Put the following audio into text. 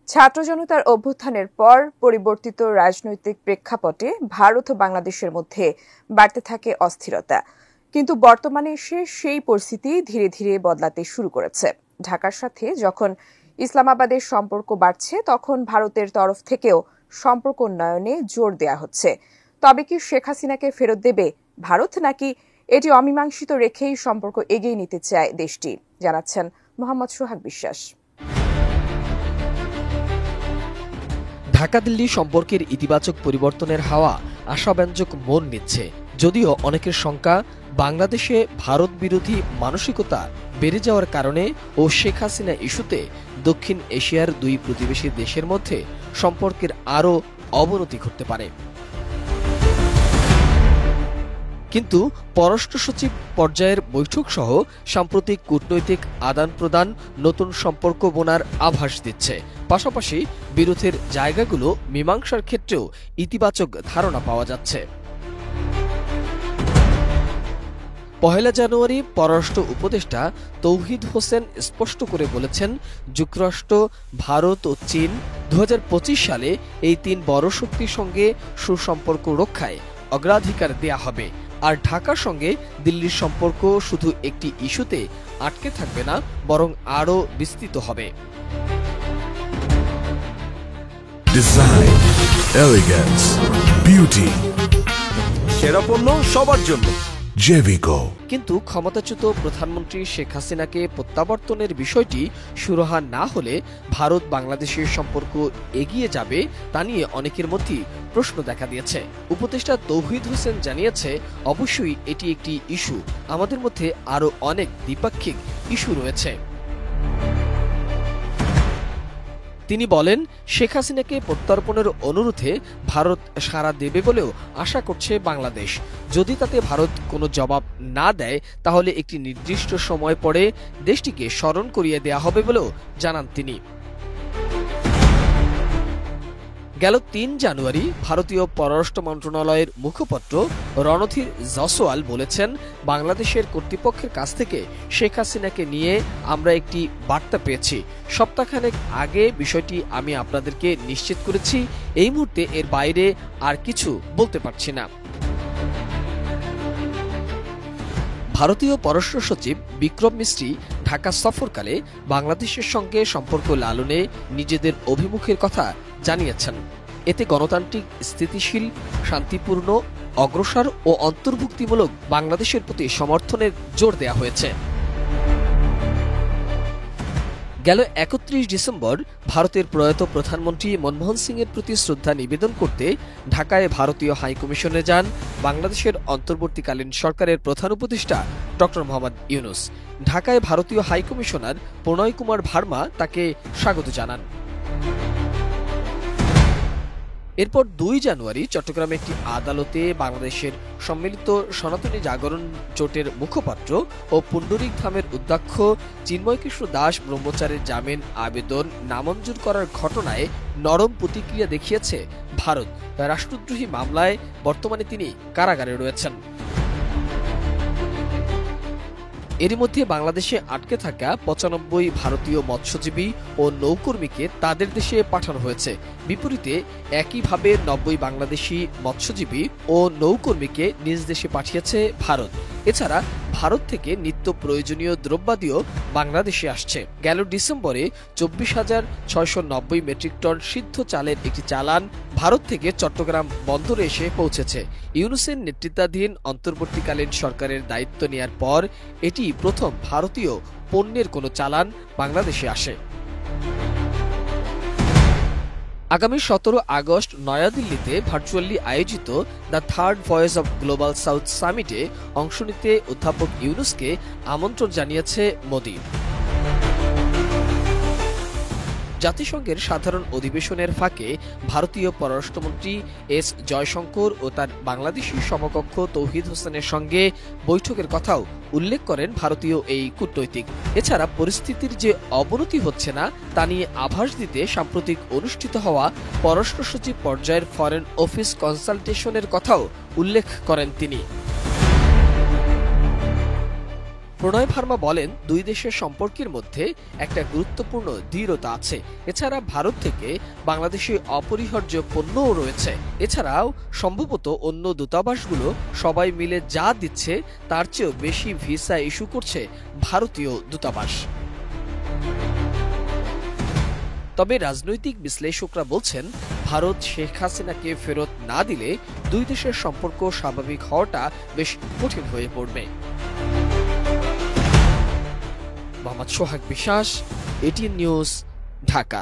ছাত্র জনতার অভ্যুত্থানের পর পরিবর্তিত রাজনৈতিক প্রেক্ষাপটে ভারত ও বাংলাদেশের মধ্যে বাড়তে থাকে অস্থিরতা। কিন্তু বর্তমানে এসে সেই পরিস্থিতি ধীরে ধীরে বদলাতে শুরু করেছে। ঢাকার সাথে যখন ইসলামাবাদের সম্পর্ক বাড়ছে, তখন ভারতের তরফ থেকেও সম্পর্ক উন্নয়নে জোর দেয়া হচ্ছে। তবে কি শেখ হাসিনাকে ফেরত দেবে ভারত, নাকি এটি অমীমাংসিত রেখেই সম্পর্ক এগিয়ে নিতে চায় দেশটি? জানাচ্ছেন মোহাম্মদ সোহাগ বিশ্বাস। ঢাকা দিল্লি সম্পর্কের ইতিবাচক পরিবর্তনের হাওয়া আশাব্যঞ্জক মন নিচ্ছে, যদিও অনেকের শঙ্কা বাংলাদেশে ভারত বিরোধী মানসিকতা বেড়ে যাওয়ার কারণে ও শেখ হাসিনা ইস্যুতে দক্ষিণ এশিয়ার দুই প্রতিবেশী দেশের মধ্যে সম্পর্কের আরও অবনতি ঘটতে পারে। কিন্তু পররাষ্ট্র সচিব পর্যায়ের বৈঠক সহ সাম্প্রতিক কূটনৈতিক আদান প্রদান নতুন সম্পর্ক বোনার আভাস দিচ্ছে। পাশাপাশি বিরোধের জায়গাগুলো মীমাংসার ক্ষেত্রেও ইতিবাচক ধারণা পাওয়া যাচ্ছে। ১ জানুয়ারি পররাষ্ট্র উপদেষ্টা তৌহিদ হোসেন স্পষ্ট করে বলেছেন, যুক্তরাষ্ট্র, ভারত ও চীন ২০২৫ সালে এই তিন বড় শক্তির সঙ্গে সুসম্পর্ক রক্ষায় অগ্রাধিকার দেয়া হবে। আর ঢাকার সঙ্গে দিল্লির সম্পর্ক শুধু একটি ইস্যুতে আটকে থাকবে না, বরং আরও বিস্তৃত হবে। ডিজাইন, এলিগেন্স, বিউটি, সেরা পণ্য সবার জন্য জেভিকো। কিন্তু ক্ষমতাচ্যুত প্রধানমন্ত্রী শেখ হাসিনাকে প্রত্যাবর্তনের বিষয়টি সুরাহা না হলে ভারত বাংলাদেশের সম্পর্ক এগিয়ে যাবে তা নিয়ে অনেকের মধ্যেই প্রশ্ন দেখা দিয়েছে। উপদেষ্টা তৌহিদ হোসেন জানিয়েছে, অবশ্যই এটি একটি ইস্যু, আমাদের মধ্যে আরও অনেক দ্বিপাক্ষিক ইস্যু রয়েছে। তিনি বলেন, শেখ হাসিনাকে প্রত্যর্পণের অনুরোধে ভারত সাড়া দেবে বলেও আশা করছে বাংলাদেশ। যদি তাতে ভারত কোনো জবাব না দেয়, তাহলে একটি নির্দিষ্ট সময় পরে দেশটিকে স্মরণ করিয়ে দেয়া হবে বলেও জানান তিনি। গেল ৩ জানুয়ারি ভারতীয় পররাষ্ট্র মন্ত্রণালয়ের মুখপাত্র রণধীর জসওয়াল বলেছেন, বাংলাদেশের কর্তৃপক্ষের কাছ থেকে শেখ হাসিনাকে নিয়ে আমরা একটি বার্তা পেয়েছি। সপ্তাহখানেক আগে বিষয়টি আমি আপনাদেরকে নিশ্চিত করেছি। এই মুহূর্তে এর বাইরে আর কিছু বলতে পারছি না। ভারতীয় পররাষ্ট্র সচিব বিক্রম মিস্ত্রি ঢাকা সফরকালে বাংলাদেশের সঙ্গে সম্পর্ক লালনে নিজেদের অভিমুখের কথা জানিয়েছেন। এতে গণতান্ত্রিক, স্থিতিশীল, শান্তিপূর্ণ, অগ্রসর ও অন্তর্ভুক্তিমূলক বাংলাদেশের প্রতি সমর্থনের জোর দেয়া হয়েছে। গেল ৩১ ডিসেম্বর ভারতের প্রয়াত প্রধানমন্ত্রী মনমোহন সিংয়ের প্রতি শ্রদ্ধা নিবেদন করতে ঢাকায় ভারতীয় হাইকমিশনে যান বাংলাদেশের অন্তর্বর্তীকালীন সরকারের প্রধান উপদেষ্টা ড মোহাম্মদ ইউনুস। ঢাকায় ভারতীয় হাইকমিশনার প্রণয় কুমার ভার্মা তাকে স্বাগত জানান। এরপর ২ জানুয়ারি চট্টগ্রামে একটি আদালতে বাংলাদেশের সম্মিলিত সনাতনী জাগরণ জোটের মুখপাত্র ও পুণ্ডরিক ধামের অধ্যক্ষ চিন্ময় কৃষ্ণ দাস ব্রহ্মচারীর জামিন আবেদন নামঞ্জুর করার ঘটনায় নরম প্রতিক্রিয়া দেখিয়েছে ভারত। রাষ্ট্রদ্রোহী মামলায় বর্তমানে তিনি কারাগারে রয়েছেন। এরই মধ্যে বাংলাদেশে আটকে থাকা ৯৫ ভারতীয় মৎস্যজীবী ও নৌকর্মীকে তাদের দেশে পাঠানো হয়েছে। বিপরীতে একইভাবে ৯০ বাংলাদেশি মৎস্যজীবী ও নৌকর্মীকে নিজ দেশে পাঠিয়েছে ভারত। এছাড়া ভারত থেকে নিত্য প্রয়োজনীয় দ্রব্যাদিও বাংলাদেশে আসছে। গেল ডিসেম্বরে ২৪,৬৯০ মেট্রিক টন সিদ্ধ চালের একটি চালান ভারত থেকে চট্টগ্রাম বন্দরে এসে পৌঁছেছে। ইউনুসের নেতৃত্বাধীন অন্তর্বর্তীকালীন সরকারের দায়িত্ব নেয়ার পর এটি প্রথম ভারতীয় পণ্যের কোনো চালান বাংলাদেশে আসে। আগামী ১৭ আগস্ট নয়াদিল্লিতে ভার্চুয়ালি আয়োজিত the third voice of global south সামিটে অংশ নিতে অধ্যাপক ইউনুসকে আমন্ত্রণ জানিয়েছে মোদি। জাতিসংঘের সাধারণ অধিবেশনের ফাঁকে ভারতীয় পররাষ্ট্রমন্ত্রী এস জয়শঙ্কর ও তার বাংলাদেশি সমকক্ষ তৌহিদ হোসেনের সঙ্গে বৈঠকের কথাও উল্লেখ করেন ভারতীয় এই কূটনৈতিক। এছাড়া পরিস্থিতির যে অবনতি হচ্ছে না তা নিয়ে আভাস দিতে সাম্প্রতিক অনুষ্ঠিত হওয়া পররাষ্ট্র সচিব পর্যায়ের ফরেন অফিস কনসালটেশনের কথাও উল্লেখ করেন তিনি। প্রণয় ভার্মা বলেন, দুই দেশের সম্পর্কের মধ্যে একটা গুরুত্বপূর্ণ দৃঢ়তা আছে। এছাড়া ভারত থেকে বাংলাদেশে অপরিহার্য পণ্যও রয়েছে। এছাড়াও সম্ভবত অন্য দূতাবাসগুলো সবাই মিলে যা দিচ্ছে তার চেয়েও বেশি ভিসা ইস্যু করছে ভারতীয় দূতাবাস। তবে রাজনৈতিক বিশ্লেষকরা বলছেন, ভারত শেখ হাসিনাকে ফেরত না দিলে দুই দেশের সম্পর্ক স্বাভাবিক হওয়াটা বেশ কঠিন হয়ে পড়বে। মোহাম্মদ সোহাগ বিশ্বাস, এটিএন নিউজ, ঢাকা।